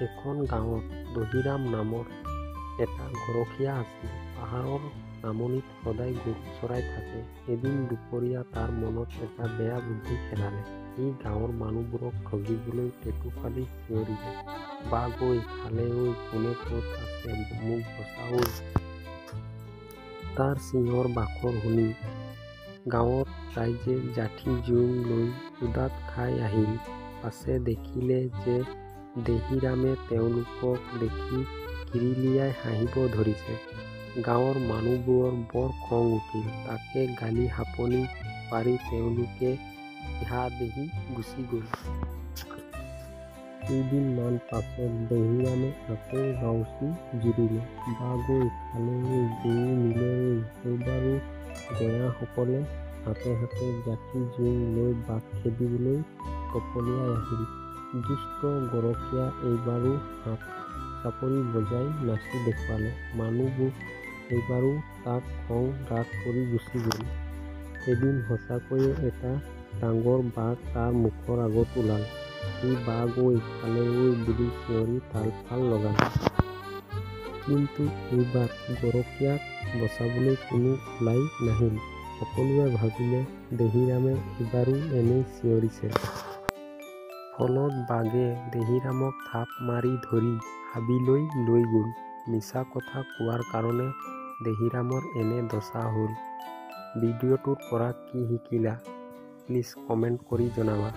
এখন গাঁৱত দহিৰাম নামৰ এটা গৰখীয়া আছিল। পাহাৰৰ নামনিত সদায় গৰু চৰাই থাকে। এদিন দুপৰীয়া তাৰ মনত এটা বেয়া বুদ্ধি খেলালে। সি গাঁৱৰ মানুহবোৰক ঠগিবলৈ টেটু ফালি চিঞৰিলে, বাঘ ঐ, খালে ঐ, কোনে ক'ত আছে, মোক বচা ঐ। তাৰ চিঞৰ বাখৰ শুনি গাঁৱৰ ৰাইজে জাঠি জোং লৈ উদাত খাই আহিল। পাছে দেখিলে যে দেহিৰামে তেওঁলোকক দেখি কিৰিলিয়াই হাঁহিব ধৰিছে। গাঁৱৰ মানুহবোৰৰ বৰ খং উঠিল। তাকে গালি শাপনি পাৰি তেওঁলোকে দিহা-দিহি গুচি গ'ল। কেইদিনমান পাছত দেহিৰামে আকৌ গাওঁচি জুৰিলে, বাঘ ঐ, খালে ঐ, গৰু নিলে ঐ। এইবাৰো গঞাসকলে হাতে হাতে জাঠি জোং লৈ বাঘ খেদিবলৈ তপলিয়াই আহিল। দুষ্ট গৰখীয়া এইবাৰো হাত চাপৰি বজাই নাচি দেখুৱালে। মানুহবোৰ এইবাৰো তাক খং ৰাগ কৰি গুচি গ'ল। এদিন সঁচাকৈয়ে এটা ডাঙৰ বাঘ তাৰ মুখৰ আগত ওলাল। সি বাঘ ঐ, খালে ঐ বুলি চিঞৰি তাল-ফাল লগালে। কিন্তু এইবাৰ গৰখীয়াক বচাবলৈ কোনো ওলাই নাহিল। সকলোৱে ভাবিলে দেহিৰামে এইবাৰো এনেই চিঞৰিছে। ফলত বাঘে দেহিৰামক থাপ মাৰি ধৰি হাবিলৈ লৈ গ'ল। মিছা কথা কোৱাৰ কাৰণে দেহিৰামৰ এনে দশা হ'ল। ভিডিঅ'টোৰ পৰা কি শিকিলা? প্লিজ কমেণ্ট কৰি জনাবা।